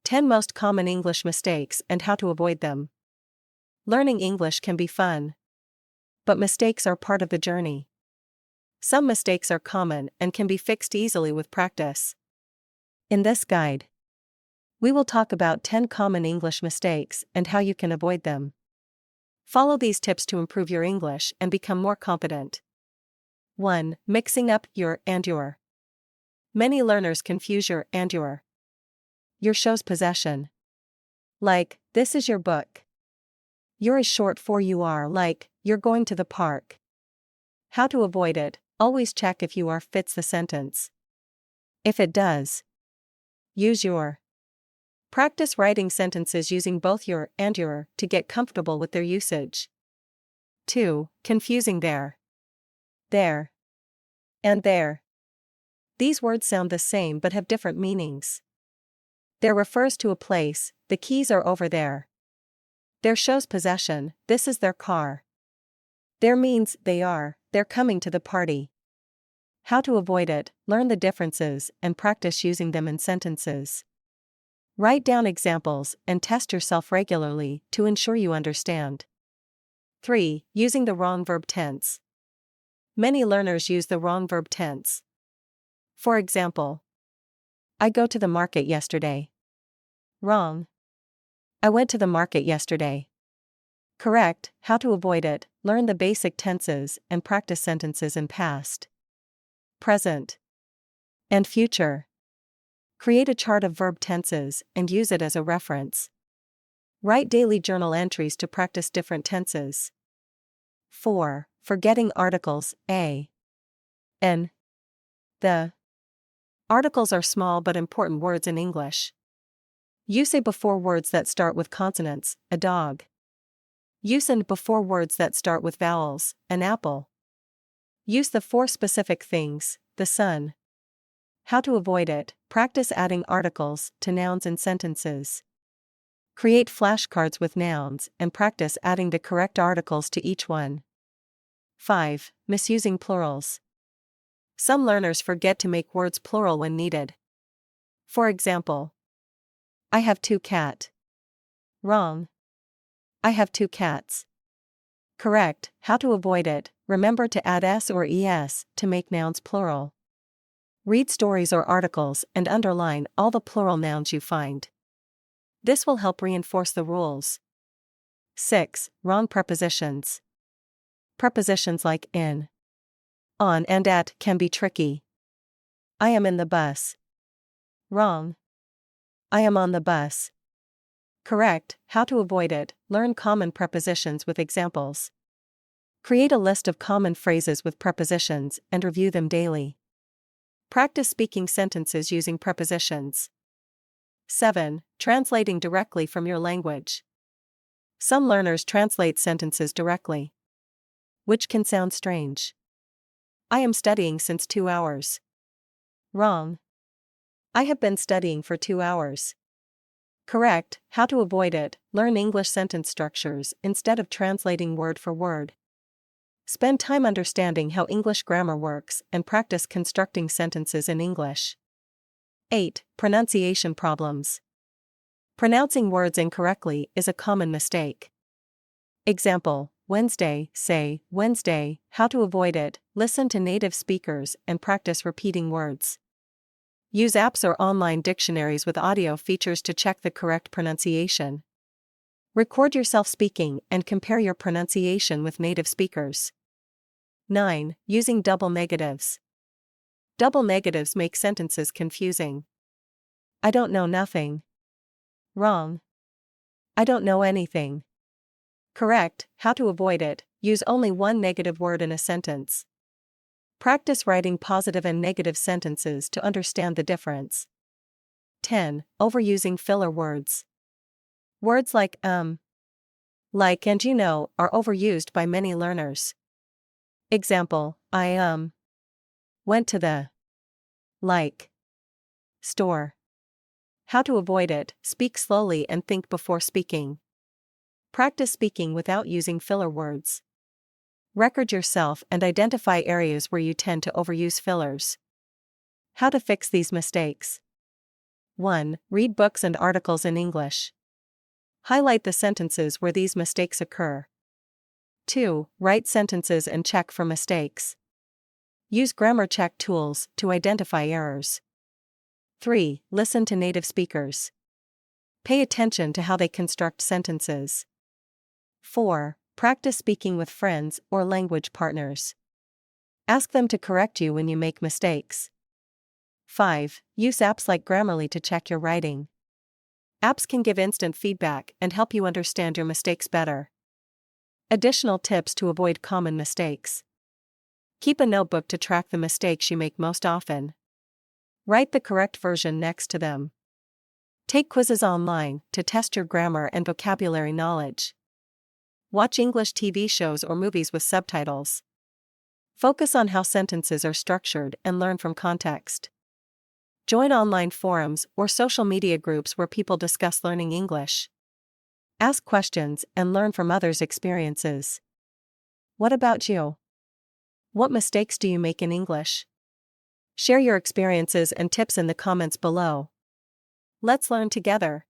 10 most common English mistakes and how to avoid them. Learning English can be fun. But mistakes are part of the journey. Some mistakes are common and can be fixed easily with practice. In this guide, we will talk about 10 common English mistakes and how you can avoid them. Follow these tips to improve your English and become more confident. 1. Mixing up your and your. Many learners confuse your and your. Your shows possession. Like, this is your book. Your is short for you are, like, you're going to the park. How to avoid it: always check if you are fits the sentence. If it does, use your. Practice writing sentences using both your and your to get comfortable with their usage. 2. Confusing there, and there. These words sound the same but have different meanings. There refers to a place, the keys are over there. There shows possession, this is their car. There means they're coming to the party. How to avoid it: learn the differences and practice using them in sentences. Write down examples and test yourself regularly to ensure you understand. 3. Using the wrong verb tense. Many learners use the wrong verb tense. For example, I go to the market yesterday. Wrong. I went to the market yesterday. Correct. How to avoid it: learn the basic tenses and practice sentences in past, present, and future. Create a chart of verb tenses and use it as a reference. Write daily journal entries to practice different tenses. 4. Forgetting articles: a, n. The. Articles are small but important words in English. Use a before words that start with consonants: a dog. Use and before words that start with vowels: an apple. Use the for specific things: the sun. How to avoid it: practice adding articles to nouns in sentences. Create flashcards with nouns and practice adding the correct articles to each one. 5. Misusing plurals. Some learners forget to make words plural when needed. For example, I have 2 cat. Wrong. I have 2 cats. Correct. How to avoid it: remember to add s or es to make nouns plural. Read stories or articles and underline all the plural nouns you find. This will help reinforce the rules. 6. Wrong prepositions. Prepositions like in, on, and at can be tricky. I am in the bus. Wrong. I am on the bus. Correct. How to avoid it: learn common prepositions with examples. Create a list of common phrases with prepositions and review them daily. Practice speaking sentences using prepositions. 7. Translating directly from your language. Some learners translate sentences directly, which can sound strange. I am studying since 2 hours. Wrong. I have been studying for 2 hours. Correct. How to avoid it: learn English sentence structures instead of translating word for word. Spend time understanding how English grammar works and practice constructing sentences in English. 8. Pronunciation problems. Pronouncing words incorrectly is a common mistake. Example, Wednesday: say, Wednesday. How to avoid it: listen to native speakers and practice repeating words. Use apps or online dictionaries with audio features to check the correct pronunciation. Record yourself speaking and compare your pronunciation with native speakers. 9. Using double negatives. Double negatives make sentences confusing. I don't know nothing. Wrong. I don't know anything. Correct. How to avoid it: use only one negative word in a sentence. Practice writing positive and negative sentences to understand the difference. 10. Overusing filler words. Words like like, and you know are overused by many learners. Example, I went to the store. How to avoid it: speak slowly and think before speaking. Practice speaking without using filler words. Record yourself and identify areas where you tend to overuse fillers. How to fix these mistakes: 1. Read books and articles in English. Highlight the sentences where these mistakes occur. 2. Write sentences and check for mistakes. Use grammar check tools to identify errors. 3. Listen to native speakers. Pay attention to how they construct sentences. 4. Practice speaking with friends or language partners. Ask them to correct you when you make mistakes. 5. Use apps like Grammarly to check your writing. Apps can give instant feedback and help you understand your mistakes better. Additional tips to avoid common mistakes. Keep a notebook to track the mistakes you make most often. Write the correct version next to them. Take quizzes online to test your grammar and vocabulary knowledge. Watch English TV shows or movies with subtitles. Focus on how sentences are structured and learn from context. Join online forums or social media groups where people discuss learning English. Ask questions and learn from others' experiences. What about you? What mistakes do you make in English? Share your experiences and tips in the comments below. Let's learn together.